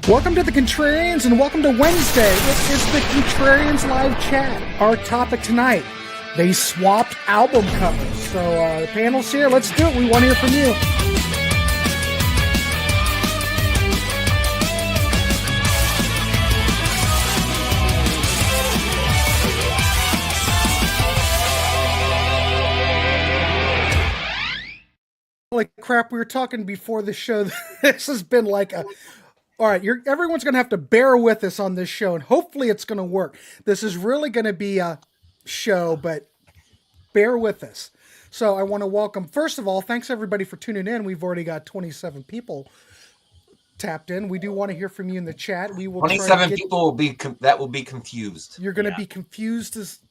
Welcome to the Contrarians and welcome to Wednesday. It is the Contrarians live chat. Our topic tonight, they swapped album covers. So the panel's here. Let's do it. We want to hear from you. Like crap, we were talking before the show. This has been like a... All right, everyone's going to have to bear with us on this show, and hopefully it's going to work. This is really going to be a show, but bear with us. So I want to welcome, first of all, thanks everybody for tuning in. We've already got 27 people tapped in. We do want to hear from you in the chat. We will 27 people will be confused. You're going to be confused as...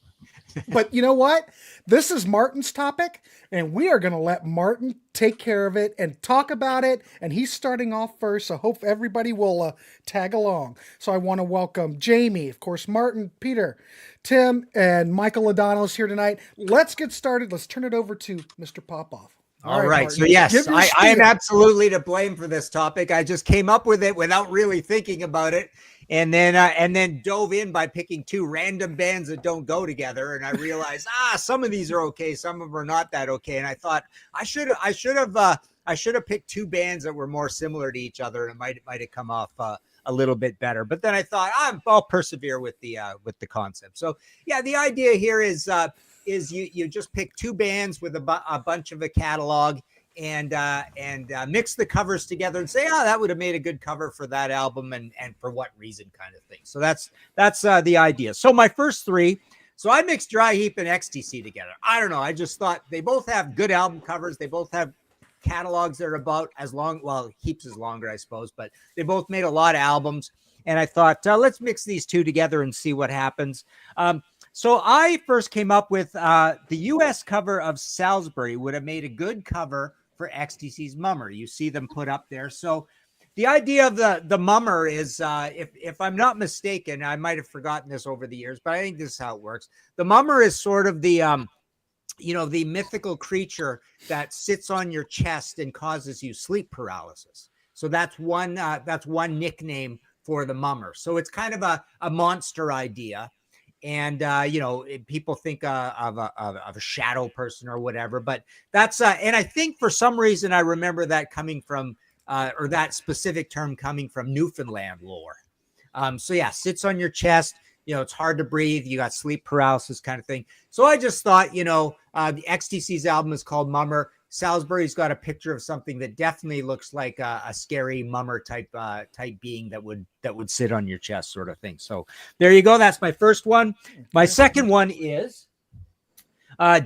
But you know what? This is Martin's topic, and we are going to let Martin take care of it and talk about it. And he's starting off first, so hope everybody will tag along. So I want to welcome Jamie, of course, Martin, Peter, Tim, and Michael O'Donnell's here tonight. Let's get started. Let's turn it over to Mr. Popoff. All right. Martin, so yes, I am absolutely to blame for this topic. I just came up with it without really thinking about it. And then dove in by picking two random bands that don't go together. And I realized, some of these are okay. Some of them are not that okay. And I thought I should have picked two bands that were more similar to each other. And it might have come off a little bit better. But then I thought I'll persevere with the concept. So yeah, the idea here is you just pick two bands with a bunch of a catalog and mix the covers together and say, that would have made a good cover for that album and for what reason kind of thing. So that's the idea. So my first three, so I mixed Dry Heap and XTC together. I don't know. I just thought they both have good album covers. They both have catalogs that are about as long. Well, Heaps is longer, I suppose, but they both made a lot of albums. And I thought, let's mix these two together and see what happens. So I first came up with the U.S. cover of Salisbury would have made a good cover for XTC's Mummer. You see them put up there. So the idea of the Mummer is, if I'm not mistaken, I might have forgotten this over the years, but I think this is how it works. The Mummer is sort of the, the mythical creature that sits on your chest and causes you sleep paralysis. So that's one nickname for the Mummer. So it's kind of a monster idea. And, people think of a shadow person or whatever, but that's, and I think for some reason, I remember that coming from, or that specific term coming from Newfoundland lore. So yeah, sits on your chest, it's hard to breathe. You got sleep paralysis kind of thing. So I just thought, the XTC's album is called Mummer. Salisbury's got a picture of something that definitely looks like a scary mummer type being that would sit on your chest sort of thing. So there you go. That's my first one. My second one is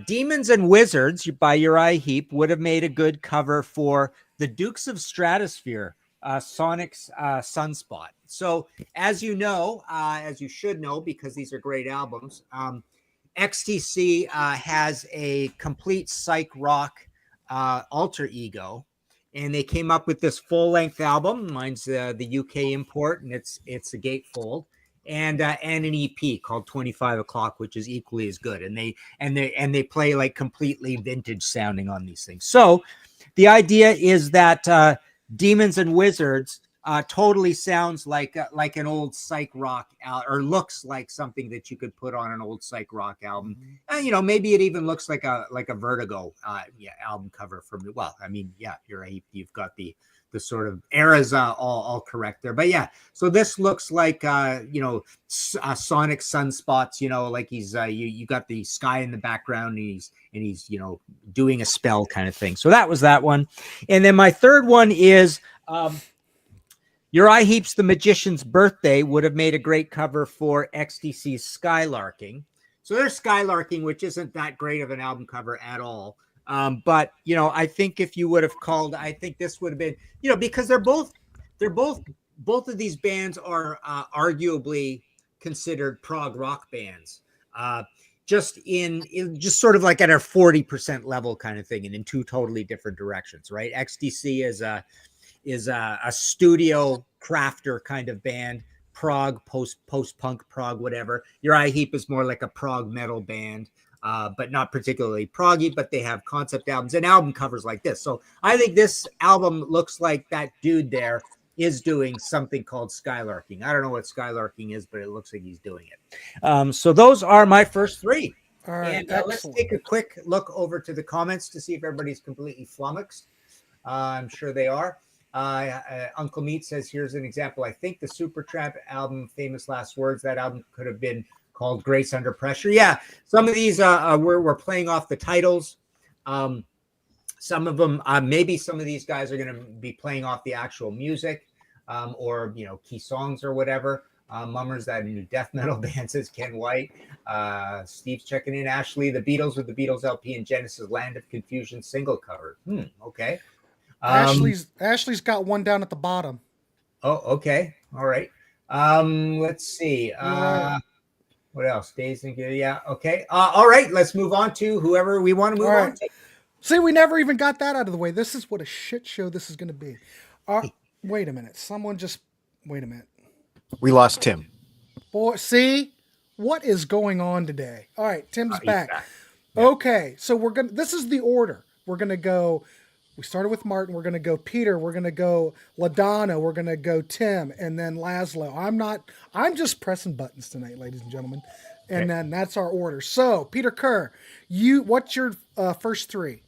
Demons and Wizards by Uriah Heep would have made a good cover for the Dukes of Stratosphere, Sonic's Sunspot. So as you know, as you should know, because these are great albums, XTC has a complete psych rock alter ego, and they came up with this full-length album. Mine's the UK import, and it's a gatefold, and an EP called 25 O'Clock, which is equally as good. And they play like completely vintage sounding on these things. So the idea is that Demons and Wizards totally sounds like an old psych rock or looks like something that you could put on an old psych rock album. And, maybe it even looks like a Vertigo album cover from, well, I mean, yeah, you've got the sort of eras all correct there. But yeah, so this looks like, Sonic Sunspots, like he's, you got the sky in the background and he's, doing a spell kind of thing. So that was that one. And then my third one is, Uriah Heep's The Magician's Birthday would have made a great cover for XTC's Skylarking. So there's Skylarking, which isn't that great of an album cover at all. But, I think if you would have called, I think this would have been, because both of these bands are arguably considered prog rock bands. Just sort of like at a 40% level kind of thing and in two totally different directions, right? XTC is a studio crafter kind of band, prog, post-punk prog, whatever. Uriah Heep is more like a prog metal band, but not particularly proggy, but they have concept albums and album covers like this. So I think this album looks like that dude there is doing something called skylarking. I don't know what skylarking is, but it looks like he's doing it. So those are my first three. All right, And let's take a quick look over to the comments to see if everybody's completely flummoxed. I'm sure they are. Uncle Meat says, here's an example. I think the Supertramp album, Famous Last Words, that album could have been called Grace Under Pressure. Yeah, some of these we're playing off the titles. Some of them, maybe some of these guys are going to be playing off the actual music or, key songs or whatever. Mummers, that new death metal band, says Ken White. Steve's checking in. Ashley, the Beatles with the Beatles LP and Genesis Land of Confusion single cover. Okay. Ashley's got one down at the bottom. Oh, okay. All right. Let's see. What else? Days and Good. Yeah. Okay. All right. Let's move on to whoever we want to move on to. See, we never even got that out of the way. This is what a shit show this is going to be. Wait a minute. Wait a minute. We lost Tim. Boy, see what is going on today? All right, Tim's back. Yeah. Okay, so this is the order. We're gonna go. We started with Martin. We're gonna go Peter. We're gonna go LaDonna. We're gonna go Tim, and then Laszlo. I'm just pressing buttons tonight, ladies and gentlemen. And then that's our order. So, Peter Kerr, what's your first three?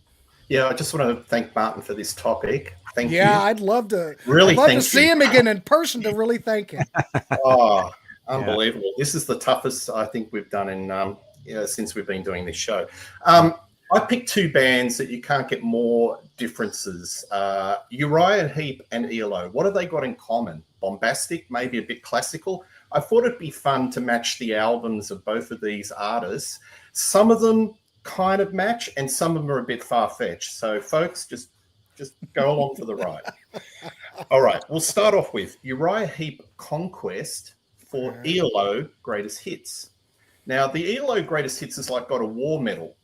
Yeah, I just want to thank Martin for this topic. Thank you. Yeah, I'd love to. Really, I'd love to see him again in person to really thank him. Oh, unbelievable! Yeah. This is the toughest I think we've done in since we've been doing this show. I picked two bands that you can't get more differences. Uriah Heep and ELO. What have they got in common? Bombastic, maybe a bit classical. I thought it'd be fun to match the albums of both of these artists. Some of them kind of match, and some of them are a bit far-fetched. So, folks, just go along for the ride. All right, we'll start off with Uriah Heep Conquest for ELO Greatest Hits. Now, the ELO Greatest Hits is like got a war medal,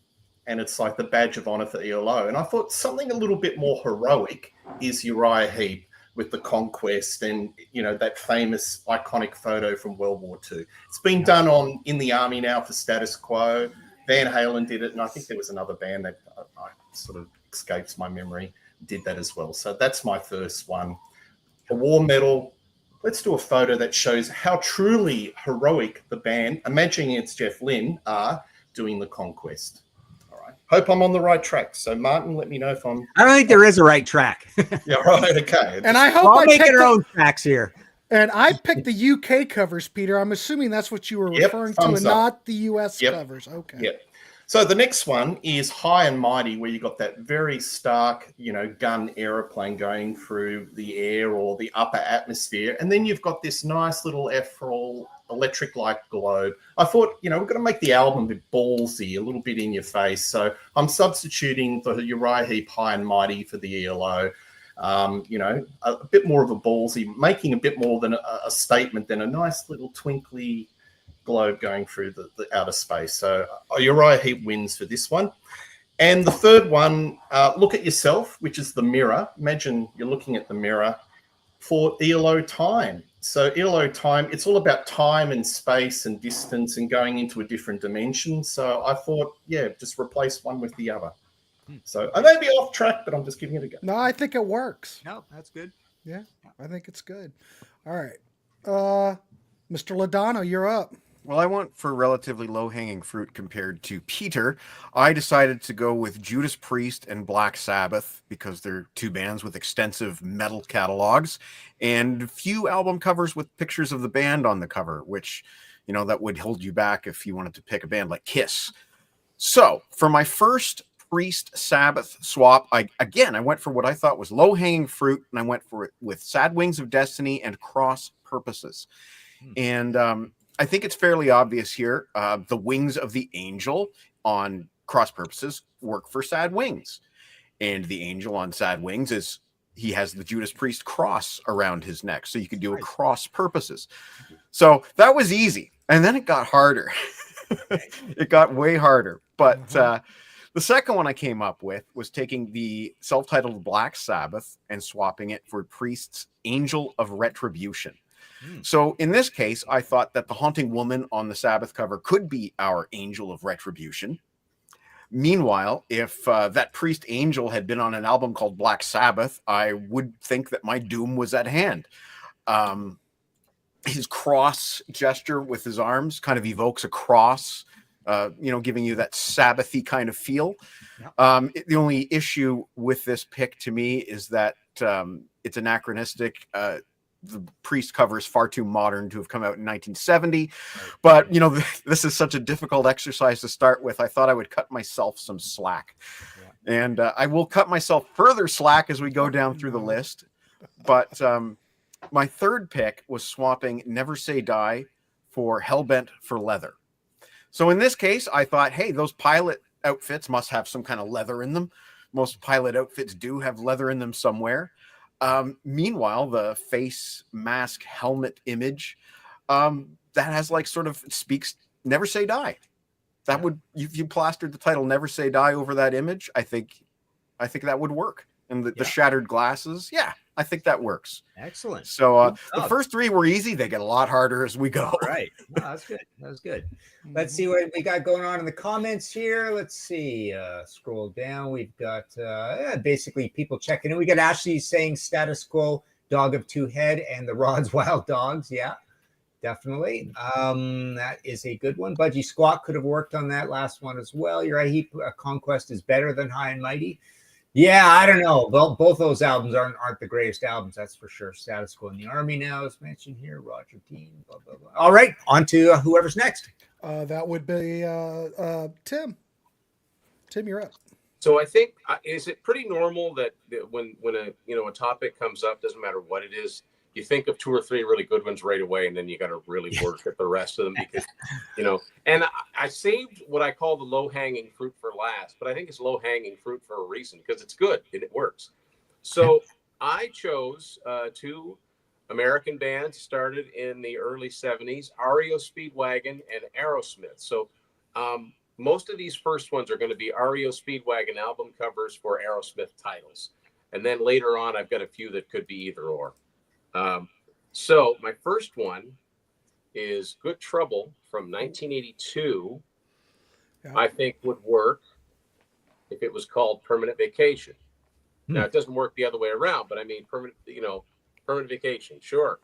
and it's like the badge of honor for ELO. And I thought something a little bit more heroic is Uriah Heep with the Conquest and, that famous iconic photo from World War II. It's been done in the army now for Status Quo. Van Halen did it, and I think there was another band that sort of escapes my memory, did that as well. So that's my first one. A war medal. Let's do a photo that shows how truly heroic the band, imagining it's Jeff Lynne, are doing the Conquest. All right. Hope I'm on the right track. So, Martin, let me know if I'm... I don't think there is a right track. Yeah, right, okay. And I hope I'll make our own tracks here. And I picked the UK covers, Peter. I'm assuming that's what you were referring to, and not the US covers. Okay. Yep. So the next one is High and Mighty, where you got that very stark, gun aeroplane going through the air or the upper atmosphere. And then you've got this nice little ethereal electric light globe. I thought, we're going to make the album a bit ballsy, a little bit in your face. So I'm substituting the Uriah Heep High and Mighty for the ELO. A bit more of a ballsy, making a bit more than a statement than a nice little twinkly globe going through the outer space. So Uriah Heep wins for this one. And the third one, Look at Yourself, which is the mirror. Imagine you're looking at the mirror for ELO Time. So ELO Time, it's all about time and space and distance and going into a different dimension. So I thought, just replace one with the other. So I may be off track, but I'm just giving it a go. No, I think it works. No, that's good. Yeah, I think it's good. All right. Mr. LaDonna, you're up. Well, I went for relatively low-hanging fruit compared to Peter. I decided to go with Judas Priest and Black Sabbath because they're two bands with extensive metal catalogs and few album covers with pictures of the band on the cover, which, that would hold you back if you wanted to pick a band like Kiss. So, for my first Priest Sabbath swap, I went for what I thought was low-hanging fruit, and I went for it with Sad Wings of Destiny and Cross Purposes. And I think it's fairly obvious here. The wings of the angel on Cross Purposes work for Sad Wings. And the angel on Sad Wings he has the Judas Priest cross around his neck. So you could do a Cross Purposes. So that was easy. And then it got harder. It got way harder. But the second one I came up with was taking the self-titled Black Sabbath and swapping it for Priest's Angel of Retribution. So in this case, I thought that the haunting woman on the Sabbath cover could be our Angel of Retribution. Meanwhile, if that Priest Angel had been on an album called Black Sabbath, I would think that my doom was at hand. His cross gesture with his arms kind of evokes a cross, giving you that Sabbathy kind of feel. Yep. The only issue with this pick to me is that it's anachronistic. The Priest cover is far too modern to have come out in 1970. But, this is such a difficult exercise to start with. I thought I would cut myself some slack. Yeah. And I will cut myself further slack as we go down through the list. But my third pick was swapping Never Say Die for Hellbent for Leather. So in this case, I thought, hey, those pilot outfits must have some kind of leather in them. Most pilot outfits do have leather in them somewhere. Meanwhile, the face, mask, helmet image, that has speaks Never Say Die. That would, if you plastered the title Never Say Die over that image, I think that would work. And the shattered glasses, I think that works. Excellent. So the first three were easy. They get a lot harder as we go. All right. No, that's good. That was good. Let's see what we got going on in the comments here. Let's see. Scroll down. We've got basically people checking in. We got Ashley saying status quo, dog of two head, and the Rod's Wild Dogs. Yeah, definitely. That is a good one. Budgie Squawk could have worked on that last one as well. You're right. Conquest is better than High and Mighty. Yeah, I don't know. Well, both those albums aren't the greatest albums, that's for sure. Status Quo in the Army now is mentioned here. Roger Dean, blah, blah, blah. All right, on to whoever's next. That would be Tim. Tim, you're up. So I think, is it pretty normal that when a topic comes up, doesn't matter what it is, you think of two or three really good ones right away, and then you got to really work at the rest of them because, and I saved what I call the low-hanging fruit for last, but I think it's low-hanging fruit for a reason because it's good and it works. So I chose two American bands started in the early 70s, REO Speedwagon and Aerosmith. So most of these first ones are going to be REO Speedwagon album covers for Aerosmith titles. And then later on, I've got a few that could be either or. So my first one is Good Trouble from 1982. Yeah. I think would work if it was called Permanent Vacation. Now it doesn't work the other way around, but I mean permanent vacation. Sure.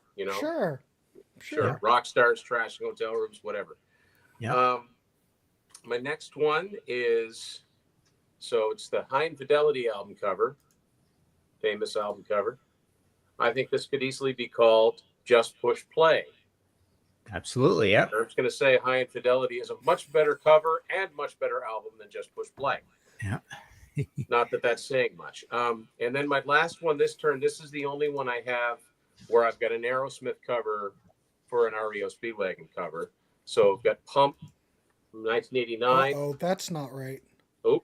Sure. Rock stars, trashing hotel rooms, whatever. Yeah. My next one is, it's the High Infidelity album cover, famous album cover. I think this could easily be called Just Push Play. Absolutely, yeah. I'm just going to say High Infidelity is a much better cover and much better album than Just Push Play. Yeah. Not that that's saying much. And then my last one this turn, this is the only one I have where I've got an Aerosmith cover for an REO Speedwagon cover. So I've got Pump from 1989. Oh, that's not right. So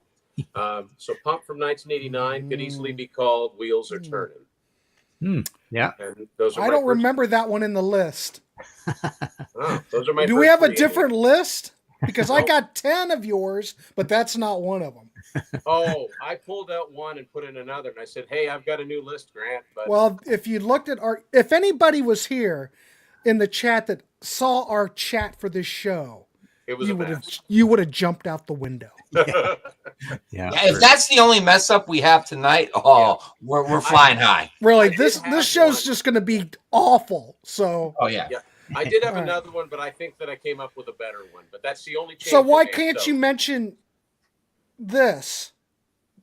Pump from 1989 could easily be called Wheels Are Turning. Yeah. And those are I don't remember that one in the list. Those are my Do we have a different list? Because I got 10 of yours, but that's not one of them. Oh, I pulled out one and put in another, and I said, "Hey, I've got a new list, Grant." But well, if you looked at if anybody was here in the chat that saw our chat for this show, it was you would have jumped out the window. Yeah. If that's the only mess up we have tonight, we're flying high. Really, this show's just going to be awful. So. Oh yeah. I did have another one, but I think that I came up with a better one. But that's the only change. So why can't you mention this?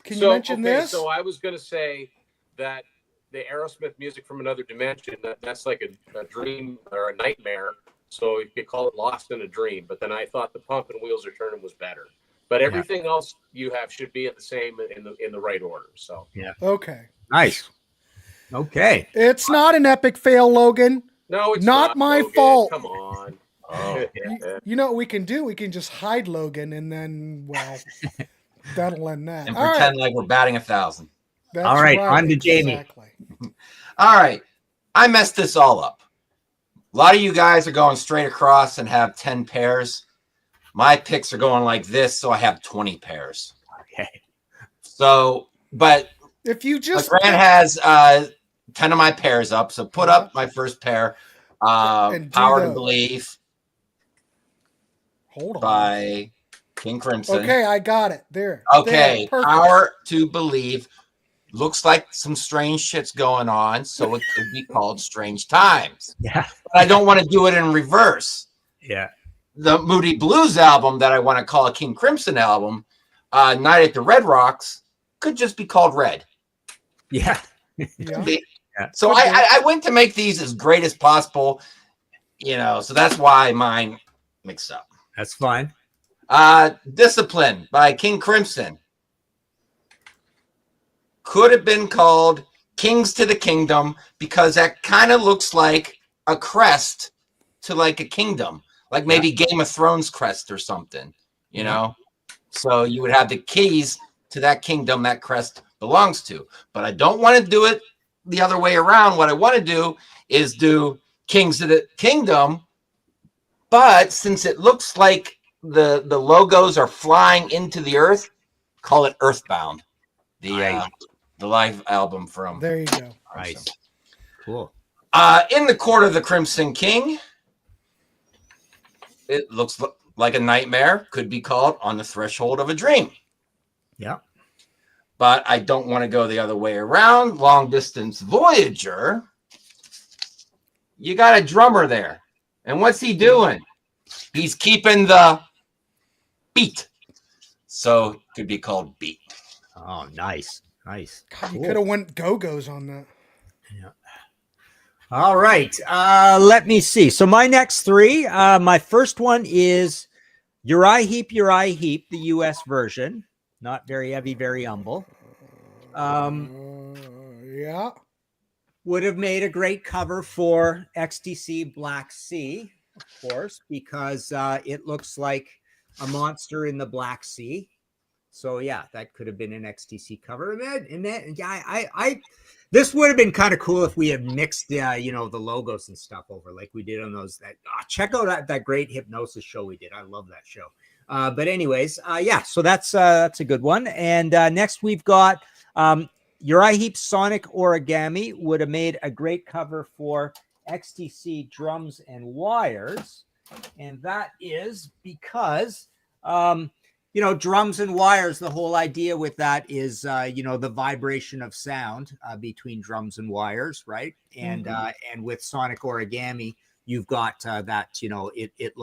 Can you mention this? So I was going to say that the Aerosmith Music from Another Dimension, that's like a dream or a nightmare. So you could call it Lost in a Dream. But then I thought the Pump and Wheels Are Turning was better. But everything else you have should be at the same in the right order. So okay, nice. Okay, it's not an epic fail, Logan. No, it's not my Logan. fault. Come on. You know what we can do? We can just hide Logan, and then that'll end that. And pretend like we're batting 1,000. All right, on to Jamie. Exactly. All right, I messed this all up. A lot of you guys are going straight across and have 10 pairs. My picks are going like this, so I have 20 pairs. Okay. So, but if you just Grant has 10 of my pairs up, so put up my first pair. Power to Believe. Hold on. By King Crimson. Okay, I got it. There. Okay, there, perfect. Power to Believe. Looks like some strange shit's going on, so it could be called Strange Times. Yeah. But I don't want to do it in reverse. Yeah. The Moody Blues album that I want to call a King Crimson album, Night at the Red Rocks, could just be called Red. Yeah. Yeah. So I went to make these as great as possible, so that's why mine mixed up. That's fine. Discipline by King Crimson could have been called Kings to the Kingdom because that kind of looks like a crest to like a kingdom, like maybe Game of Thrones crest or something, So you would have the keys to that kingdom that crest belongs to. But I don't want to do it the other way around. What I want to do is do Kings of the Kingdom, but since it looks like the logos are flying into the earth, call it Earthbound. The live album from. There you go. Nice. Cool. In the Court of the Crimson King, it looks like a nightmare. Could be called On the Threshold of a Dream. Yeah. But I don't want to go the other way around. Long Distance Voyager. You got a drummer there. And what's he doing? He's keeping the beat. So it could be called Beat. Oh, nice. Nice. God, you could have went Go-Go's on that. Yeah. All right. Let me see. So my next three, my first one is Uriah Heep, the U.S. version. Not very heavy, very humble. Yeah. Would have made a great cover for XTC Black Sea, of course, because it looks like a monster in the Black Sea. So yeah, that could have been an XTC cover. This would have been kind of cool if we had mixed, the logos and stuff over like we did on those. Check out that great hypnosis show we did. I love that show. But anyways, so that's a good one. And next we've got Uriah Heep Sonic Origami would have made a great cover for XTC Drums and Wires. And that is because, drums and wires, the whole idea with that is, the vibration of sound between drums and wires, right? And and with Sonic Origami, you've got that, it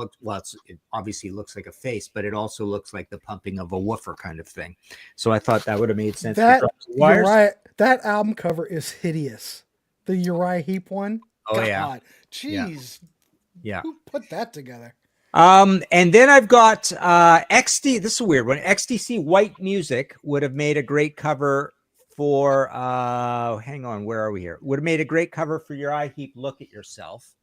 obviously looks like a face, but it also looks like the pumping of a woofer kind of thing. So I thought that would have made sense. That album cover is hideous. The Uriah Heep one. Oh, God. yeah. Jeez. Yeah. Who put that together? And then I've got XD. This is a weird one. XTC White Music would have made a great cover for. Hang on, where are we here? Would have made a great cover for Uriah Heep. Look at Yourself,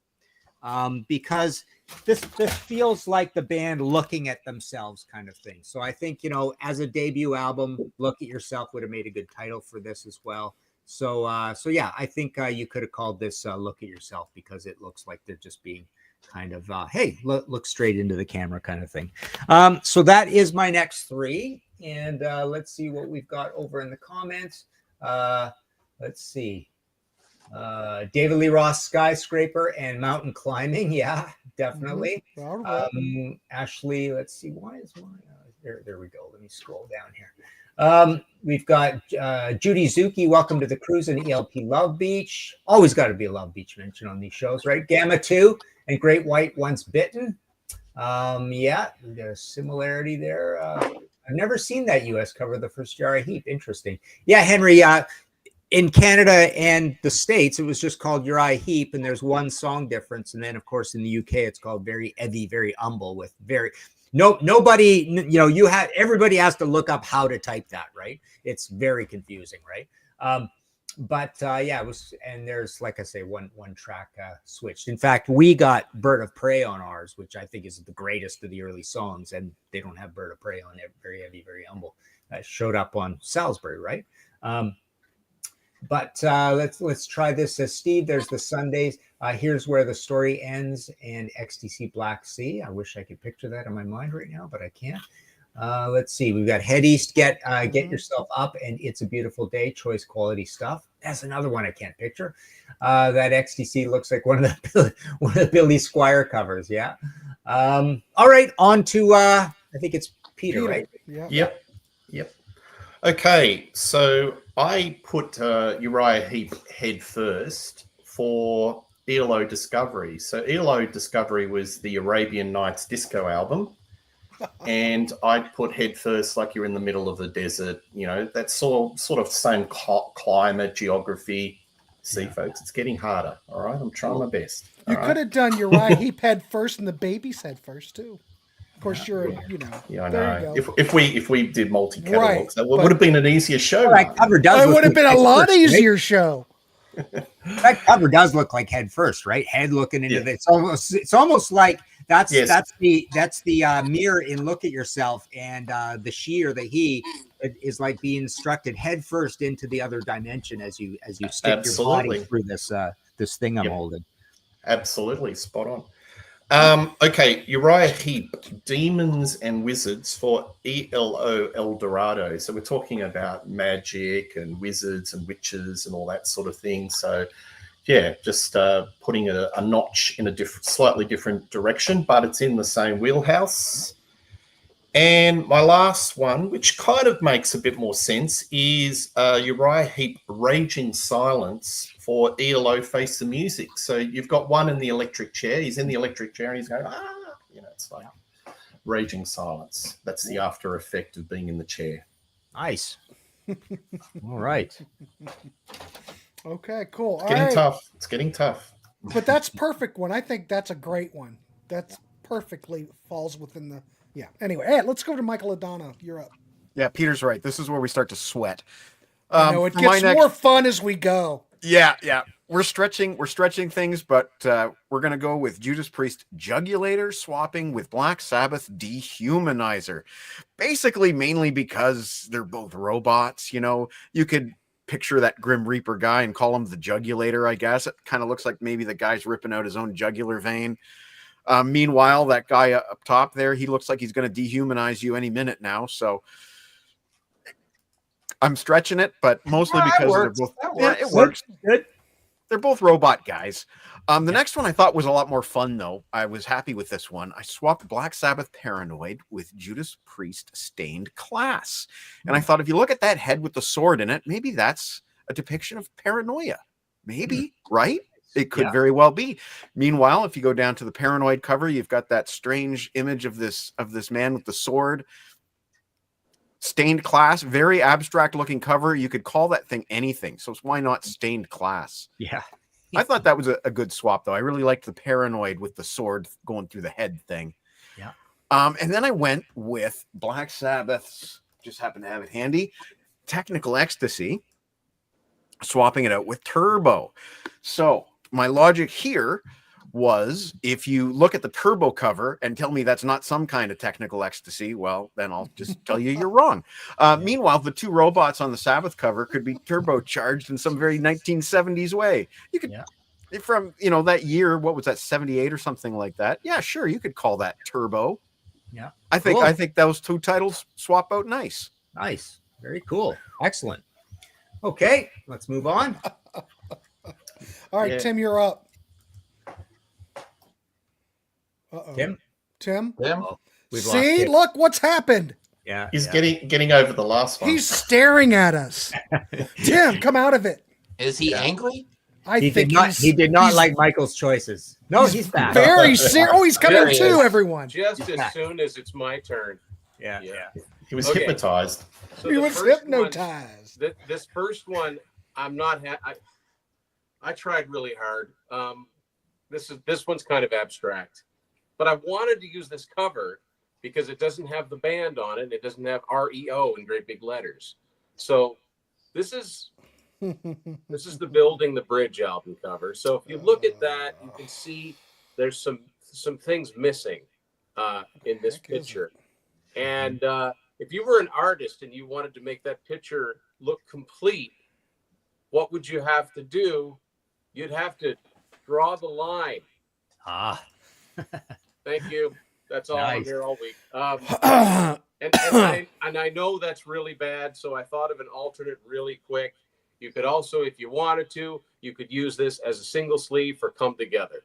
because this feels like the band looking at themselves, kind of thing. So I think as a debut album, Look at Yourself would have made a good title for this as well. So yeah, I think you could have called this Look at Yourself because it looks like they're just being kind of hey, look straight into the camera kind of thing. So that is my next three, and let's see what we've got over in the comments. Let's see, David Lee Ross, Skyscraper and Mountain Climbing. Yeah, definitely. Ashley, let's see, why is mine there we go. Let me scroll down here. We've got Judy Zuki, Welcome to the Cruise, and ELP Love Beach. Always got to be a Love Beach mention on these shows, right? Gamma 2 and Great White Once Bitten. Yeah, there's similarity there. I've never seen that US cover of the first Uriah Heep. Interesting. Yeah, Henry, in Canada and the States, it was just called Uriah Heep, and there's one song difference. And then, of course, in the UK, it's called Very Heavy, Very Humble with very... Nobody, everybody has to look up how to type that, right? It's very confusing, right? But it was, and there's, like I say, one track switched. In fact, we got Bird of Prey on ours, which I think is the greatest of the early songs, and they don't have Bird of Prey on it. Very Heavy, Very Humble. Showed up on Salisbury, right? But let's try this. Steve, there's the Sundays. Here's Where the Story Ends and XTC Black Sea. I wish I could picture that in my mind right now, but I can't. Let's see. We've got Head East, Get Yourself Up, and It's a Beautiful Day. Choice Quality Stuff. That's another one I can't picture. That XTC looks like one of the Billy Squire covers. Yeah. All right. On to I think it's Peter, right? Yeah. Yep. Okay, so I put Uriah Heep head first for ELO Discovery. So ELO Discovery was the Arabian Nights disco album. And I'd put head first like you're in the middle of the desert. You know, that sort of same climate, geography. See, folks, it's getting harder. All right, I'm trying my best. You could have done Uriah Heep head first and the Babies head first too. Of course, you're you know. Yeah, I there know. You go. If we did multi catalogs, Right, that would have been an easier show. That cover does. It would have been a lot first, easier show. That cover does look like head first, right? Head looking into this. It's almost like that's the mirror in Look at Yourself, and the she or the he is like being instructed head first into the other dimension as you stick your body through this thing I'm holding. Absolutely spot on. Okay, Uriah Heep, Demons and Wizards for ELO El Dorado. So we're talking about magic and wizards and witches and all that sort of thing. So yeah, just putting a notch in a slightly different direction, but it's in the same wheelhouse. And my last one, which kind of makes a bit more sense, is Uriah Heep, Raging Silence for ELO Face the Music. So you've got one in the electric chair. He's in the electric chair and he's going, it's like Raging Silence. That's the after effect of being in the chair. Nice. All right. Okay, cool. It's getting tough. It's getting tough. But that's perfect one. I think that's a great one. That's perfectly falls within the Anyway, hey, let's go to Michael Adana. You're up. Yeah, Peter's right. This is where we start to sweat. No, it gets more fun as we go. Yeah. We're stretching things, but we're gonna go with Judas Priest Jugulator swapping with Black Sabbath Dehumanizer. Basically, mainly because they're both robots. You know, you could picture that Grim Reaper guy and call him the Jugulator, I guess. It kind of looks like maybe the guy's ripping out his own jugular vein. Meanwhile, that guy up top there, he looks like he's going to dehumanize you any minute now. So I'm stretching it, but mostly because they're both. Yeah, it works. Good. They're both robot guys. The next one I thought was a lot more fun, though. I was happy with this one. I swapped Black Sabbath Paranoid with Judas Priest Stained Class. And I thought, if you look at that head with the sword in it, maybe that's a depiction of paranoia. Maybe, right? It could very well be. Meanwhile, if you go down to the Paranoid cover, you've got that strange image of this man with the sword. Stained Class, very abstract looking cover. You could call that thing anything. So why not Stained Class? Yeah. I thought that was a good swap, though. I really liked the Paranoid with the sword going through the head thing. Yeah. And then I went with Black Sabbath's, just happened to have it handy, Technical Ecstasy, swapping it out with Turbo. So my logic here was, if you look at the Turbo cover and tell me that's not some kind of technical ecstasy, well, then I'll just tell you you're wrong. Meanwhile, the two robots on the Sabbath cover could be turbocharged in some very 1970s way. You could, from, that year, what was that, 78 or something like that? Yeah, sure, you could call that Turbo. Yeah. I think those two titles swap out nice. Nice. Very cool. Excellent. Okay, let's move on. All right, Tim, you're up. Tim? See, look what's happened. Yeah. He's getting over the last one. He's staring at us. Tim, come out of it. Is he angry? He did not like Michael's choices. No, he's back. Very serious. Oh, he's coming There he too, is. everyone. Just as soon as it's my turn. Yeah. He was hypnotized. So He the was first hypnotized. one- this first one, I'm not. I tried really hard. This one's kind of abstract, but I wanted to use this cover because it doesn't have the band on it. And it doesn't have REO in great big letters. So this is the Building the Bridge album cover. So if you look at that, you can see there's some things missing in this picture. And if you were an artist and you wanted to make that picture look complete, what would you have to do? You'd have to draw the line. Thank you. That's all. Nice. I'm here all week. And I know that's really bad, so I thought of an alternate really quick. You could also, if you wanted to, you could use this as a single sleeve for Come Together.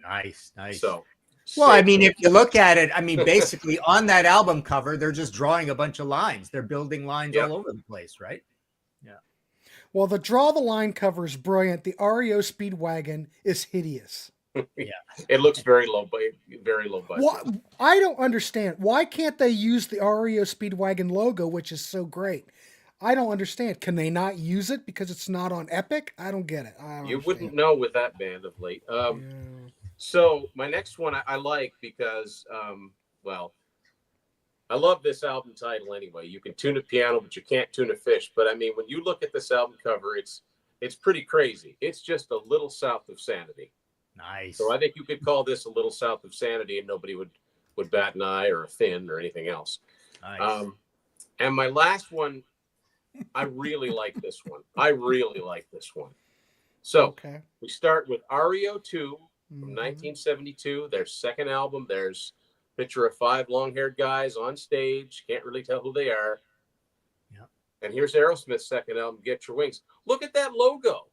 Nice. So Well, I mean, if you look at it, I mean, basically on that album cover, they're just drawing a bunch of lines. They're building lines all over the place, right? Yeah. Well, the Draw the Line cover is brilliant. The REO Speedwagon is hideous. Yeah. It looks very low budget. What? I don't understand. Why can't they use the REO Speedwagon logo, which is so great? I don't understand. Can they not use it because it's not on Epic? I don't get it. You wouldn't know with that band of late. So my next one I like because, well, I love this album title anyway. You can tune a piano, but you can't tune a fish. But I mean, when you look at this album cover, it's pretty crazy. It's just a little south of sanity. Nice. So I think you could call this a little south of sanity, and nobody would bat an eye or a fin or anything else. Nice. And my last one, I really like this one. So we start with REO 2 from 1972. Their second album. There's a picture of 5 long-haired guys on stage. Can't really tell who they are. Yeah. And here's Aerosmith's second album, Get Your Wings. Look at that logo.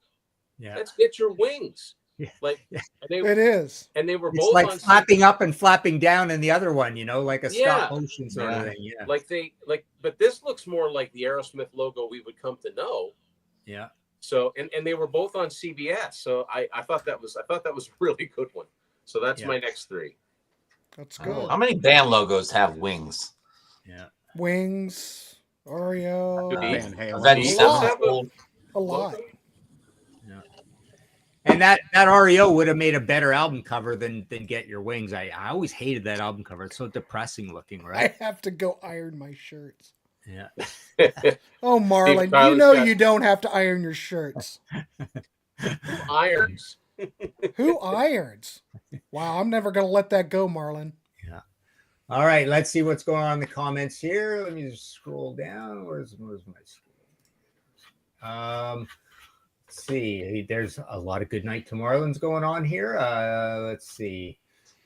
Yeah. Let's Get Your Wings. Like it is, and they were it's both like on flapping up and flapping down in the other one, you know, like a stop motion sort of thing. Yeah, but this looks more like the Aerosmith logo we would come to know. Yeah. So and they were both on CBS. So I thought that was a really good one. So that's my next 3. That's good. How many band logos have wings? Yeah. Wings, REO, Avenged Eads Sevenfold. a lot. And that REO would have made a better album cover than Get Your Wings. I always hated that album cover. It's so depressing looking, right? I have to go iron my shirts. Yeah. Oh, Marlon, you know you don't have to iron your shirts. Irons. Who irons? Wow, I'm never going to let that go, Marlon. Yeah. All right, let's see what's going on in the comments here. Let me just scroll down. Where's my scroll? Let's see. There's a lot of Goodnight to Marlins going on here. Let's see.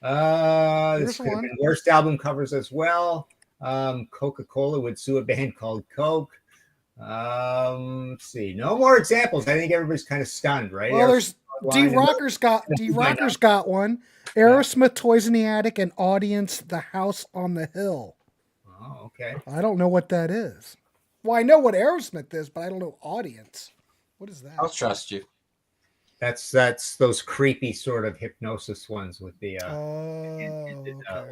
This could have been worst album covers as well. Coca-Cola would sue a band called Coke. Let's see. No more examples. I think everybody's kind of stunned, right? Well, there's D-Rocker's got one. Aerosmith, Toys in the Attic, and Audience, The House on the Hill. Oh, okay. I don't know what that is. Well, I know what Aerosmith is, but I don't know Audience. What is that? I'll trust you. That's those creepy sort of hypnosis ones with the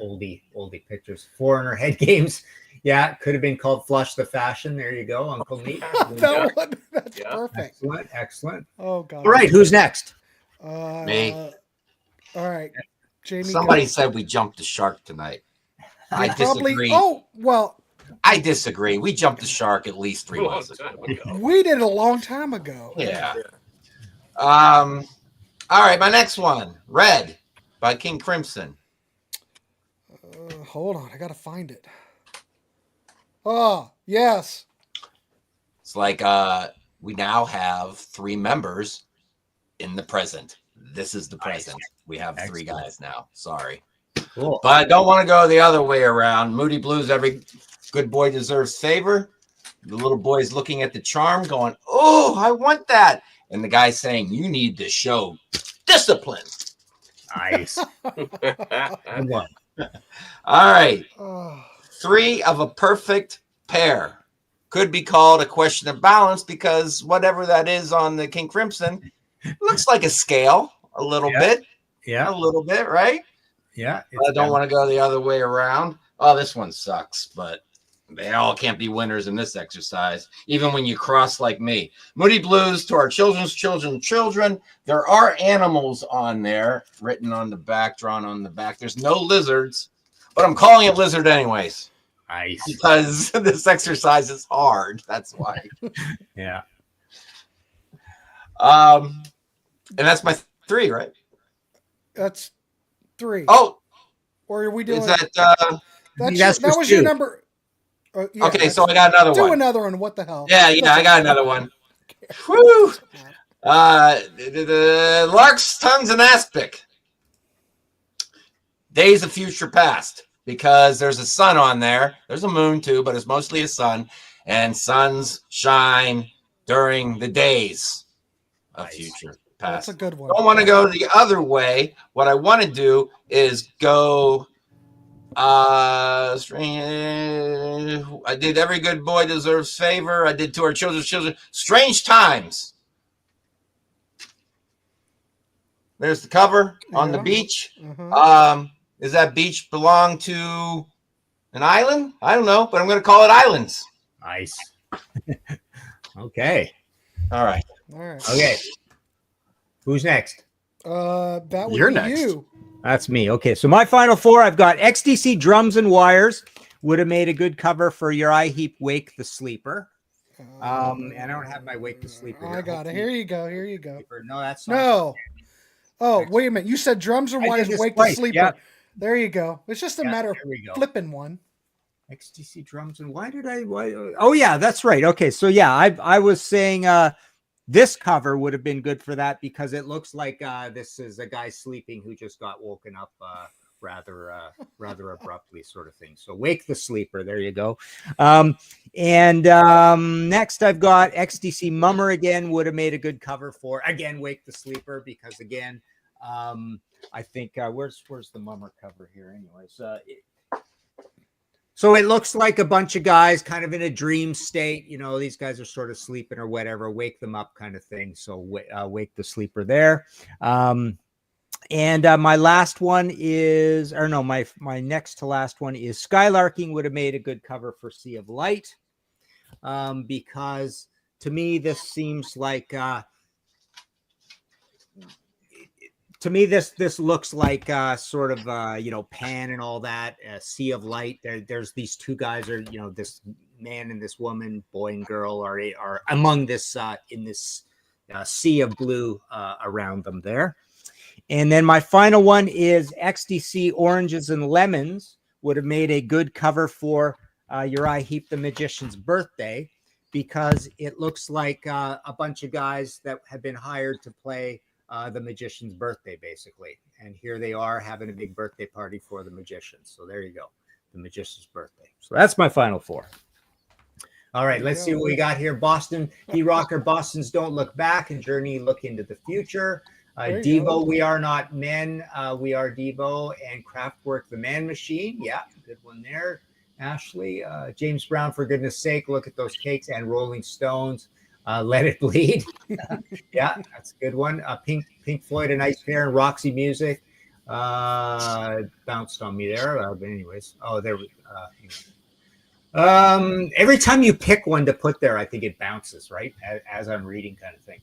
oldie pictures. Foreigner Head Games. Yeah, could have been called Flush the Fashion. There you go, Uncle Neat. That's perfect. Excellent. Oh God. All right, who's next? Me. All right, Jamie. Somebody said we jumped the shark tonight. I disagree. Oh well. I disagree. We jumped the shark at least 3 months ago. We did it a long time ago. Yeah. All right, my next one, Red by King Crimson. Hold on, I gotta find it. Oh, yes. It's like we now have 3 members in the present. This is the present. We have 3 guys now. Sorry. Cool. But I don't want to go the other way around. Moody Blues, every good boy deserves favor. The little boy's looking at the charm going, oh, I want that. And the guy's saying, you need to show discipline. Nice. Good one. All right. 3 of a perfect pair. Could be called a question of balance because whatever that is on the King Crimson looks like a scale a little bit. Yeah. A little bit, right? Yeah. I don't want to go the other way around. Oh, this one sucks, but they all can't be winners in this exercise, even when you cross like me. Moody Blues to our children's children. There are animals on there written on the back, drawn on the back. There's no lizards, but I'm calling it lizard anyways. Nice. Because this exercise is hard. That's why. Yeah. And that's my 3, right? That's 3. Oh, or are we doing? is that? That was your number. Yeah, okay, so I got another one. Do another one. What the hell? Yeah, I got another one. Whew. The Larks, Tongues, and Aspic. Days of Future Past, because there's a sun on there. There's a moon too, but it's mostly a sun, and suns shine during the days of future pass. That's a good one. Don't want to go the other way. What I want to do is go. I did Every Good Boy Deserves Favor. I did To Our Children's Children. Strange Times. There's the cover on the beach. Does that beach belong to an island? I don't know, but I'm going to call it Islands. Nice. Okay. All right. Okay. Who's next? That would You're be next. you. That's me. Okay. So my final four, I've got XTC Drums and Wires. Would have made a good cover for Uriah Heep, Wake the Sleeper. And I don't have my Wake the Sleeper here. I got it. Here you go. Here you go. No, that's not. No. Oh, wait a minute. You said Drums and Wires, Wake the Sleeper. Yeah. There you go. It's just a matter of flipping one. XTC Drums and why? Oh yeah, that's right. Okay, so yeah, I was saying this cover would have been good for that because it looks like this is a guy sleeping who just got woken up rather abruptly, sort of thing. So Wake the Sleeper. There you go. Next I've got XTC Mummer again. Would have made a good cover for again Wake the Sleeper because again. I think where's the Mummer cover here anyways. So it looks like a bunch of guys kind of in a dream state. You know, these guys are sort of sleeping or whatever, wake them up kind of thing. So Wake the Sleeper there. My last one is, or no, my next to last one is Skylarking. Would have made a good cover for Sea of Light because to me this seems like this looks like sort of Pan and all that Sea of Light. There's these two guys are this man and this woman, boy and girl are among this in this sea of blue around them there. And then my final one is XTC Oranges and Lemons. Would have made a good cover for Uriah Heep, the Magician's Birthday, because it looks like a bunch of guys that have been hired to play the Magician's Birthday, basically. And here they are having a big birthday party for the Magician. So there you go, the Magician's Birthday. So that's my final four. All right, let's see what we got here. Boston, Rocker, Boston's Don't Look Back, and Journey Look into the Future. Devo, We Are Not Men, We Are Devo, and Kraftwerk, The Man Machine. Yeah, good one there. Ashley, James Brown, For Goodness Sake, Look at Those Cakes, and Rolling Stones. Let It Bleed. Yeah, that's a good one. Pink Floyd, A Nice Pair, and Roxy Music. Bounced on me there. But anyways, there we every time you pick one to put there, I think it bounces, right? As I'm reading kind of thing.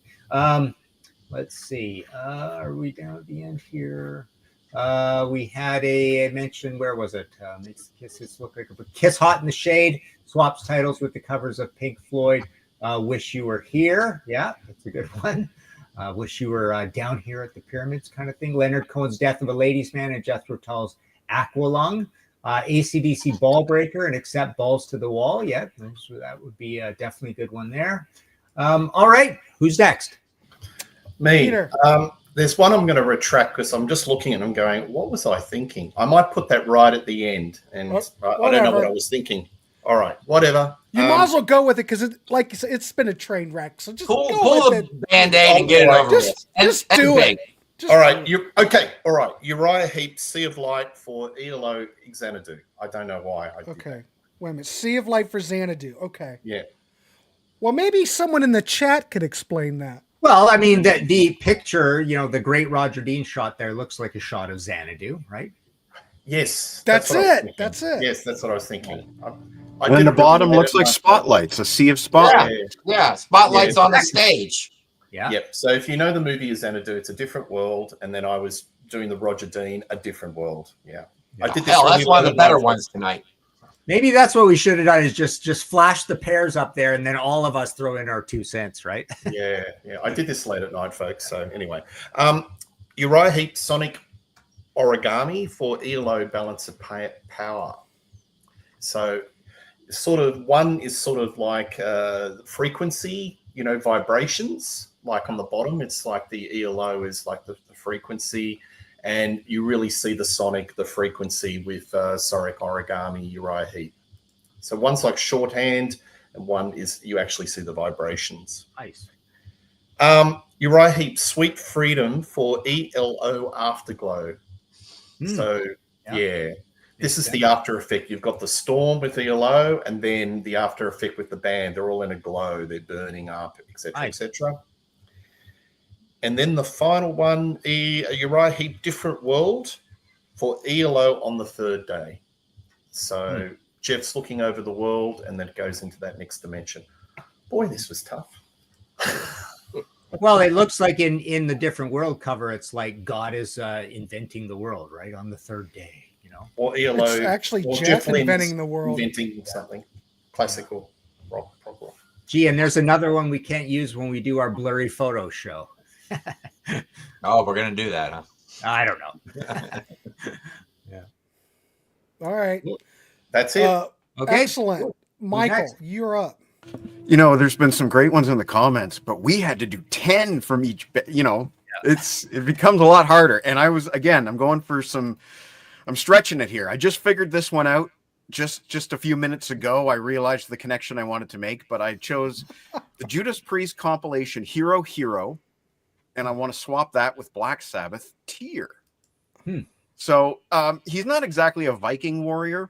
Let's see. Are we down at the end here? We had I mentioned, where was it? Makes Kisses Look Like a Kiss Hot in the Shade. Swaps titles with the covers of Pink Floyd. Wish You Were Here. Yeah, that's a good one. Wish You Were Down Here at the Pyramids kind of thing. Leonard Cohen's Death of a Ladies' Man and Jethro Tull's Aqualung. AC/DC Ball Breaker and Accept Balls to the Wall. Yeah, so that would be definitely a good one there. All right, who's next? Me. Peter. There's one I'm going to retract because I'm just looking and I'm going, what was I thinking? I might put that right at the end. And I don't know what I was thinking. All right, whatever. You might as well go with it because, like you said, it's been a train wreck. So just pull go with the it. Band-Aid and get it over with. Just do it. Just all right, all right. Uriah Heep, Sea of Light for ELO Xanadu. I don't know why. Okay, wait a minute. Sea of Light for Xanadu. Okay. Yeah. Well, maybe someone in the chat could explain that. Well, I mean, the picture, the great Roger Dean shot there looks like a shot of Xanadu, right? Yes. That's it. That's it. Yes, that's what I was thinking. And the bottom looks like spotlights, a sea of spotlights. Yeah, spotlights on the stage. Yeah. Yep. So if you know the movie Xanadu, it's a different world. And then I was doing the Roger Dean, a different world. Yeah. I did this. Hell, that's one of the better ones tonight. Maybe that's what we should have done is just flash the pairs up there and then all of us throw in our 2 cents, right? Yeah. I did this late at night, folks. So anyway, Uriah Heep Sonic Origami for ELO Balance of Power. So sort of one is sort of like frequency, vibrations, like on the bottom. It's like the ELO is like the frequency. And you really see the sonic, the frequency with Sonic Origami, Uriah Heep. So one's like shorthand, and one is you actually see the vibrations. Nice. Uriah Heep, Sweet Freedom for ELO Afterglow. So, yeah. This is the after effect. You've got the storm with ELO, and then the after effect with the band. They're all in a glow. They're burning up, etc., etc. And then the final one, Uriah Heep, Different World for ELO on the third day. So Jeff's looking over the world, and then it goes into that next dimension. Boy, this was tough. Well, it looks like in the Different World cover, it's like God is inventing the world, right, on the third day. Or ELO. It's actually Jeff inventing the world. Inventing something. Classical rock problem. Gee, and there's another one we can't use when we do our blurry photo show. Oh, we're going to do that, huh? I don't know. All right. That's it. Okay. Excellent. Michael, you're up. There's been some great ones in the comments, but we had to do 10 from each, it becomes a lot harder. And I'm stretching it here. I just figured this one out just a few minutes ago. I realized the connection I wanted to make, but I chose the Judas Priest compilation Hero Hero, and I want to swap that with Black Sabbath Tyr. So he's not exactly a Viking warrior.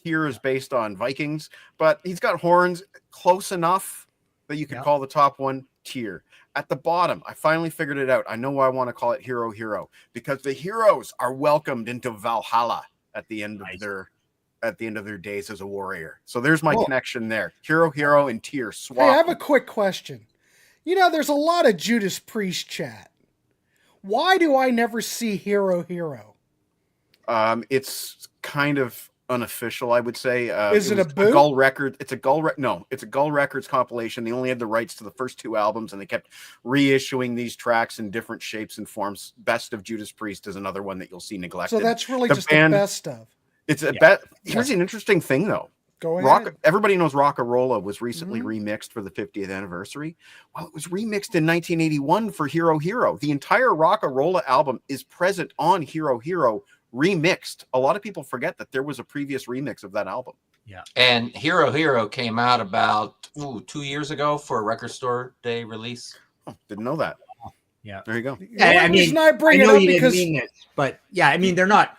Tyr is based on Vikings, but he's got horns close enough that you could call the top one Tyr. At the bottom, I finally figured it out. I know why I want to call it Hero Hero, because the heroes are welcomed into Valhalla at the end of their days as a warrior. So there's my connection there. Hero Hero and Tyr swap. Hey, I have a quick question. There's a lot of Judas Priest chat. Why do I never see Hero Hero? It's kind of unofficial, I would say. Is it a boot? Gull Record? It's a Gull it's a Gull Records compilation. They only had the rights to the first 2 albums, and they kept reissuing these tracks in different shapes and forms. Best of Judas Priest is another one that you'll see neglected. So that's really just the best of. It's a Here's an interesting thing, though. Go ahead. Everybody knows Rock-a-Rolla was recently remixed for the 50th anniversary. Well, it was remixed in 1981 for Hero Hero. The entire Rock-a-Rolla album is present on Hero Hero, remixed. A lot of people forget that there was a previous remix of that album. Yeah. And Hero Hero came out about 2 years ago for a record store day release. Oh, didn't know that. Yeah. There you go. I mean, I bring I it know up you because didn't mean it, but I mean, they're not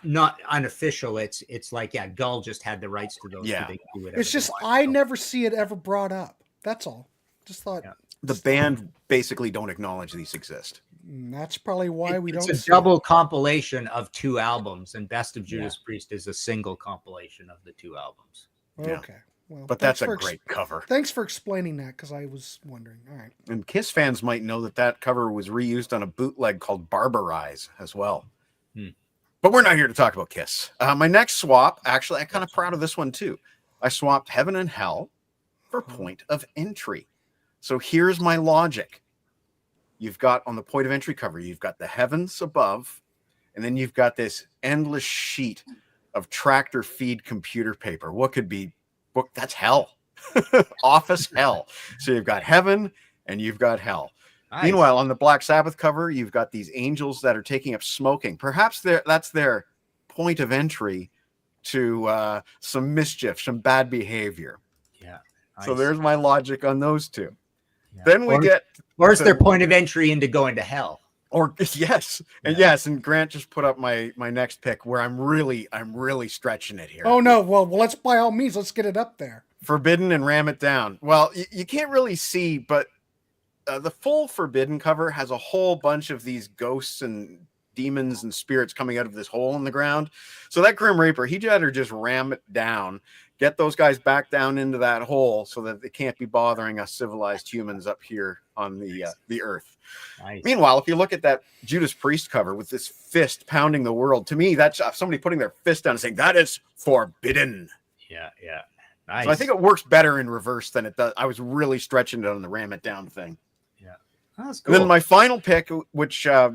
unofficial. It's like, Gull just had the rights to those. Yeah. So they can do whatever it's just they want, I never see it ever brought up. That's all. Just thought The band basically don't acknowledge these exist. that's probably why we don't. It's a see double compilation of 2 albums, and Best of Judas Priest is a single compilation of the 2 albums. it. Okay. Well, But that's a great cover. Thanks for explaining that, because I was wondering. All right. And Kiss fans might know that cover was reused on a bootleg called Barbarize as well. But we're not here to talk about Kiss. My next swap, actually, I'm kind of proud of this one too. I swapped Heaven and Hell for Point of Entry. So here's my logic. You've got on the Point of Entry cover, you've got the heavens above, and then you've got this endless sheet of tractor feed computer paper. What could be book? That's hell. Office hell. So you've got heaven and you've got hell. Nice. Meanwhile, on the Black Sabbath cover, you've got these angels that are taking up smoking. Perhaps that's their point of entry to some mischief, some bad behavior. Yeah. Nice. So there's my logic on those 2. Yeah. Then we get... Where's their point of entry into going to hell? Or yes. And yes, and Grant just put up my next pick where I'm really stretching it here. Oh no, well let's by all means let's get it up there. Forbidden and Ram It Down. Well, you can't really see, but the full Forbidden cover has a whole bunch of these ghosts and demons and spirits coming out of this hole in the ground. So that Grim Reaper, he'd rather just ram it down, get those guys back down into that hole so that they can't be bothering us civilized humans up here on the earth. Nice. Meanwhile, if you look at that Judas Priest cover with this fist pounding the world, to me, that's somebody putting their fist down and saying, that is forbidden. Yeah. Nice. So I think it works better in reverse than it does. I was really stretching it on the ram it down thing. Yeah. That's cool. And then my final pick, which I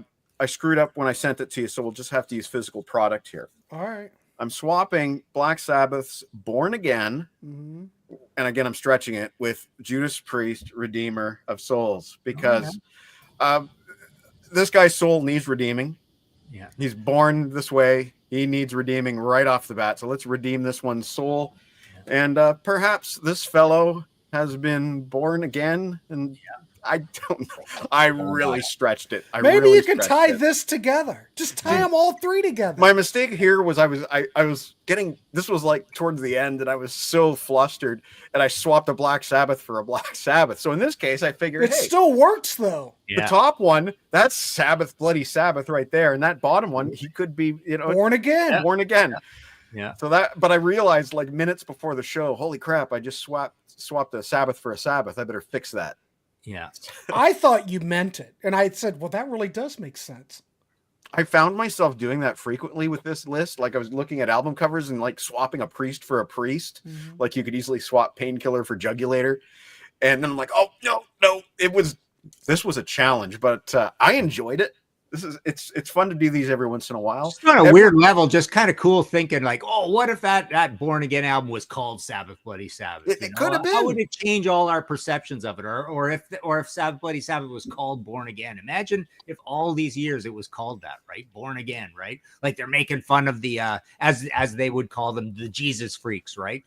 screwed up when I sent it to you, so we'll just have to use physical product here. All right. I'm swapping Black Sabbath's Born Again, and again, I'm stretching it, with Judas Priest, Redeemer of Souls, because this guy's soul needs redeeming. Yeah. He's born this way. He needs redeeming right off the bat. So let's redeem this one's soul. And perhaps this fellow has been born again and I don't know. I really stretched it. Maybe really you can tie stretched it. this together. Just tie them all three together. My mistake here was I was getting, this was like towards the end, and I was so flustered, and I swapped a Black Sabbath for a Black Sabbath. So in this case, I figured, it still works though. the top one, that's Sabbath, bloody Sabbath right there, and that bottom one, he could be, Born again. Born again. Yeah. So but I realized like minutes before the show, holy crap, I just swapped a Sabbath for a Sabbath. I better fix that. Yeah. I thought you meant it. And I said, well, that really does make sense. I found myself doing that frequently with this list. Like I was looking at album covers and like swapping a priest for a priest. Mm-hmm. Like you could easily swap Painkiller for Jugulator. And then I'm like, oh, no, this was a challenge, but I enjoyed it. It's fun to do these every once in a while. It's on a weird level, just kind of cool thinking like, oh, what if that Born Again album was called Sabbath Bloody Sabbath? It could have been. How would it change all our perceptions of it? Or if Sabbath Bloody Sabbath was called Born Again? Imagine if all these years it was called that, right? Born Again, right? Like they're making fun of the as they would call them, the Jesus freaks, right?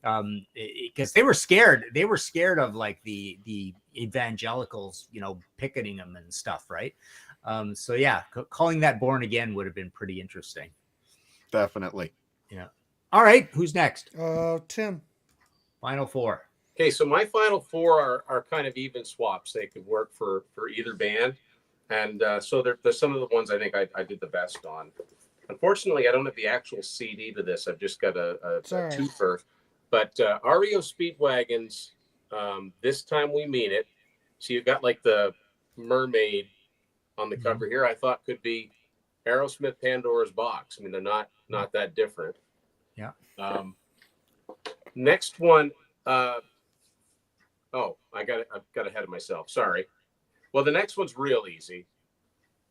Because they were scared. They were scared of like the evangelicals, picketing them and stuff, right? So yeah, calling that Born Again would have been pretty interesting. Definitely. Yeah. All right. Who's next? Tim. Final four. Okay, so my final four are kind of even swaps. They could work for either band. And so there's some of the ones I think I did the best on. Unfortunately, I don't have the actual CD to this. I've just got a twofer. But REO Speedwagons, This Time We Mean It. So you've got like the mermaid on the cover here. I thought could be Aerosmith Pandora's Box. I mean, they're not that different. Yeah. Next one. I got ahead of myself. Sorry. Well, the next one's real easy.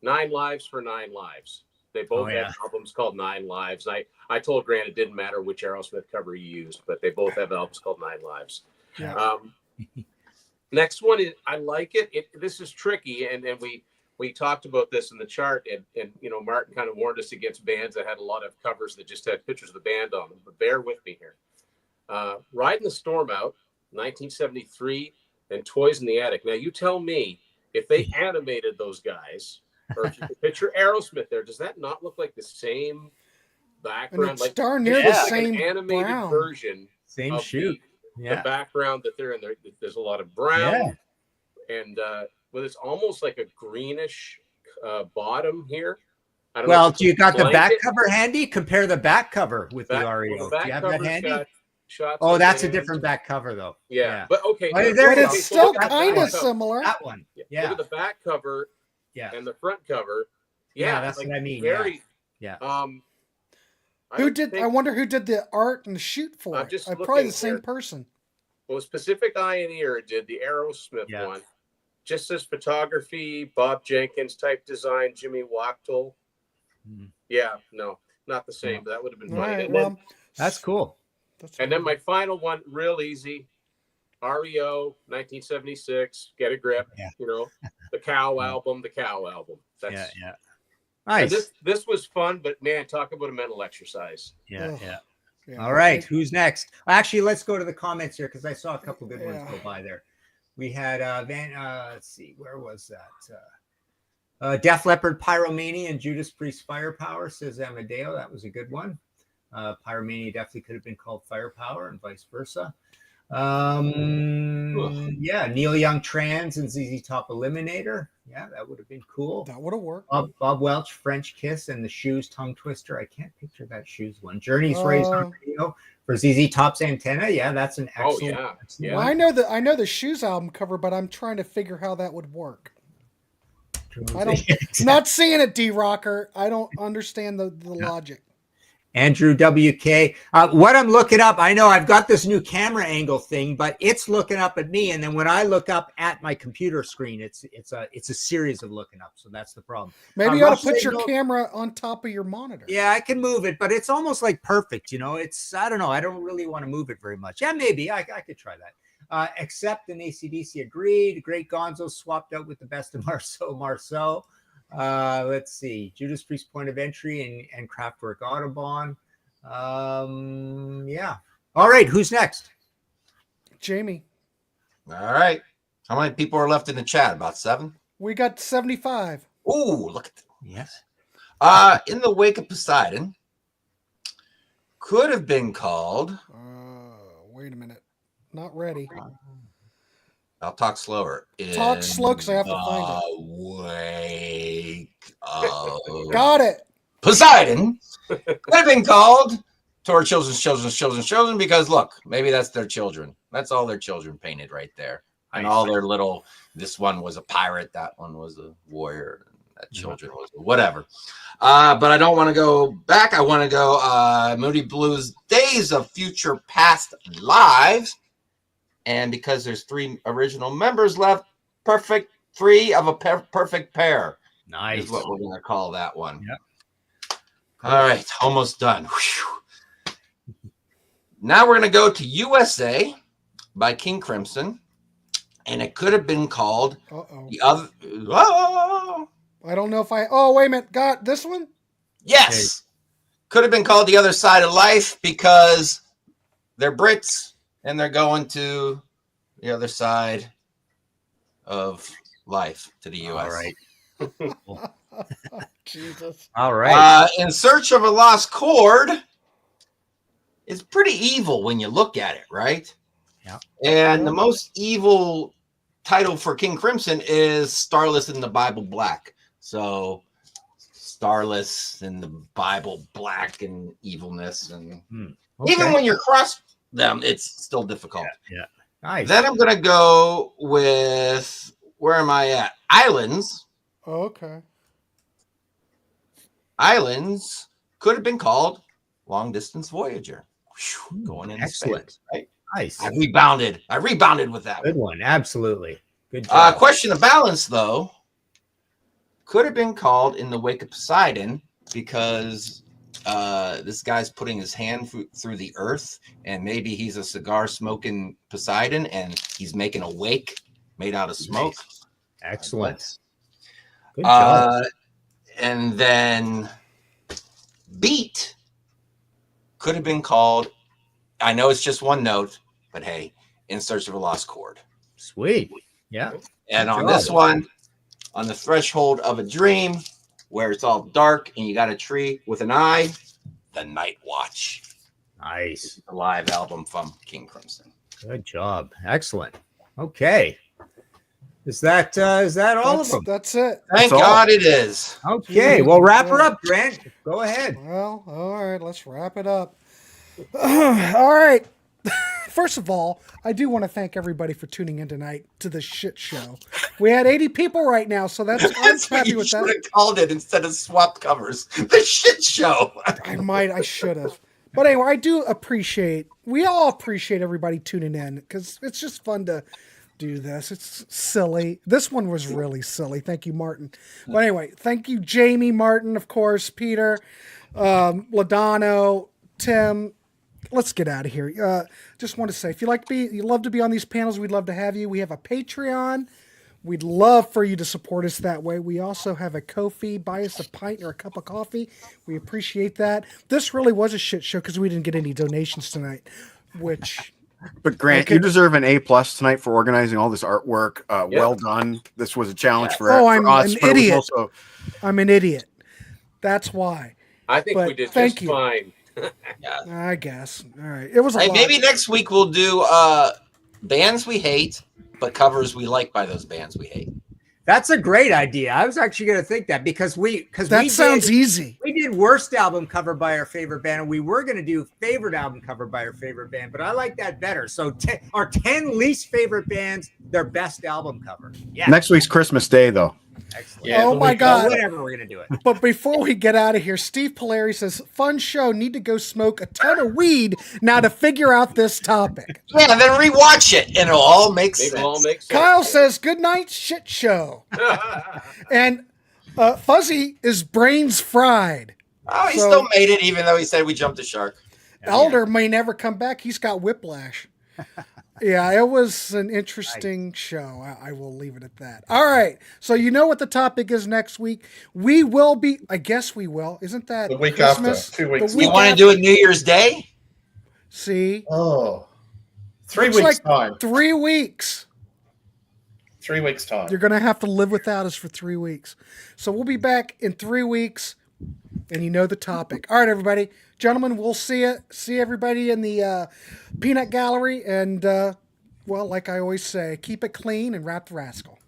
9 Lives for 9 Lives. They both have albums called 9 Lives. I told Grant it didn't matter which Aerosmith cover you used, but they both have albums called 9 Lives. Yeah. Next one is, I like it. This is tricky, and we talked about this in the chart, and Martin kind of warned us against bands that had a lot of covers that just had pictures of the band on them. But bear with me here. Riding the Storm Out, 1973, and Toys in the Attic. Now you tell me if they animated those guys, or if you could picture Aerosmith there, does that not look like the same background? It's darn near the same an animated version. Same shoot. The background that they're in there. There's a lot of brown, and it's almost like a greenish bottom here. I don't know do you got the back cover handy? Compare the back cover with the REO. Well, the do you have that handy? Oh, that's a different back cover though. Yeah. But okay. But it's still kind of similar. That one. Yeah. Look at the back cover. Yeah. And the front cover. Yeah, that's what I mean. Very. Yeah. I wonder who did the art and the shoot for it. Probably the same person. Well, Pacific Eye and Ear did the Aerosmith one. Just says photography, Bob Jenkins type design, Jimmy Wachtel. Yeah, no, not the same, but that would have been fun. Right, well, that's cool. And then my final one, real easy. REO, 1976, Get a Grip. The Cow album, That's Nice. This was fun, but man, talk about a mental exercise. Yeah. All right, who's next? Actually, let's go to the comments here because I saw a couple good ones go by there. We had let's see, where was that? Def Leppard, Pyromania, and Judas Priest, Firepower, says Amadeo. That was a good one. Pyromania definitely could have been called Firepower and vice versa. Neil Young, Trans, and ZZ Top, Eliminator. Yeah, that would have been cool. That would have worked. Bob Welch, French Kiss, and the Shoes, Tongue Twister. I can't picture that Shoes one. Journey's Raised on Radio for ZZ Top's Antenna. Yeah, that's an excellent. Well, I know the Shoes album cover, but I'm trying to figure how that would work. I don't. Not seeing it, D Rocker. I don't understand the logic. Andrew WK. What I'm looking up, I know I've got this new camera angle thing, but it's looking up at me, and then when I look up at my computer screen, it's a series of looking up. So that's the problem. Maybe you ought to put your camera on top of your monitor. Yeah, I can move it, but it's almost like perfect. It's I don't know. I don't really want to move it very much. Yeah, maybe I could try that. Except an AC/DC agreed. Great Gonzo swapped out with the best of Marceau. Let's see, Judas Priest, Point of Entry, and Kraftwerk Autobahn. All right, who's next? Jamie. All right, How many people are left in the chat? About 7? We got 75. Ooh, look at that. Yes. In the wake of Poseidon, could have been called. Wait a minute. Not ready. I'll talk slower. Talk slow because I have to find it. Wake of Got it. Poseidon could have been called to our children, because look, maybe that's their children. That's all their children painted right there. And all their little, this one was a pirate, that one was a warrior, that children was whatever. But I don't want to go back. I want to go Moody Blues Days of Future Past Lives. And because there's 3 original members left, perfect 3 of a perfect pair. Nice. Is what we're going to call that one. Yep. All right, almost done. Whew. Now we're going to go to USA by King Crimson. And it could have been called the other. Oh, I don't know if I. Oh, wait a minute. Got this one? yes. Could have been called The Other Side of Life because they're Brits and they're going to the other side of life, to the U.S. All right. Jesus. All right. In Search of a Lost Chord is pretty evil when you look at it, right? Yeah. And the most evil title for King Crimson is Starless in the Bible Black. So Starless in the Bible Black and evilness. And even when you're across them, it's still difficult. Yeah. Nice. Then I'm going to go with, where am I at? Islands. Okay. Islands could have been called Long Distance Voyager. Whew, going in excellent. space, right? Nice. I rebounded with that Good one. Absolutely. Good one. job. Question of balance, though, could have been called In the Wake of Poseidon because this guy's putting his hand through the earth, and maybe he's a cigar smoking Poseidon, and he's making a wake made out of smoke. Nice. Excellent. Good Uh, job. and then Beat could have been called, I know it's just one note, but hey, In Search of a Lost Chord. Sweet. Yeah. And Good on job. this one, On the Threshold of a Dream, where it's all dark and you got a tree with an eye, The Night Watch. Nice. The live album from King Crimson. Good job. Excellent. Okay. Is that all of them? That's it. Thank That's all. God it is. Okay. Well, wrap her up, Grant. Go ahead. Well, all right. Let's wrap it up. All right. First of all, I do want to thank everybody for tuning in tonight to this shit show. We had 80 people right now, so I'm That's what happy you with should that. have called it instead of swapped covers. The shit show. I should have. But anyway, I do appreciate, we all appreciate everybody tuning in because it's just fun to do this. It's silly. This one was really silly. Thank you, Martin. But anyway, thank you, Jamie, Martin, of course, Peter, Ladano, Tim. Let's get out of here. Just want to say, if you love to be on these panels, we'd love to have you. We have a Patreon. We'd love for you to support us that way. We also have a Ko-fi. Buy us a pint or a cup of coffee. We appreciate that. This really was a shit show because we didn't get any donations tonight, which... But Grant, Okay. you deserve an A+ tonight for organizing all this artwork. Well done. This was a challenge for I'm us. an but it was idiot. also I'm an idiot. That's why. I think But we did thank just you. fine. I guess. All right. It was a Hey, lot. maybe next week we'll do bands we hate, but covers we like by those bands we hate. That's a great idea. I was actually going to think that because That sounds easy. We did worst album cover by our favorite band, and we were going to do favorite album cover by our favorite band, but I like that better. So our 10 least favorite bands, their best album cover. Yeah. next week's Christmas Day, though. Excellent. Yeah, Oh my God. Whatever, we're going to do it. But before we get out of here, Steve Poleri says, fun show. Need to go smoke a ton of weed now to figure out this topic. Yeah, then rewatch it, and it'll all make sense. It all makes sense. Kyle says, good night, shit show. And Fuzzy is brains fried. Oh, he So- still made it, even though he said we jumped the shark. Elder may never come back. He's got whiplash. Yeah, it was an interesting show. I will leave it at that. All right. So you know what the topic is next week. We will be, I guess we will. Isn't that The week Christmas? after, 2 weeks. The We week want to after. do it New Year's Day? See? Oh, 3 Looks weeks like time. 3 weeks. 3 weeks time. You're going to have to live without us for 3 weeks. So we'll be back in 3 weeks, and you know the topic. All right, everybody. Gentlemen, we'll see everybody in the peanut gallery. And, well, like I always say, keep it clean and wrap the rascal.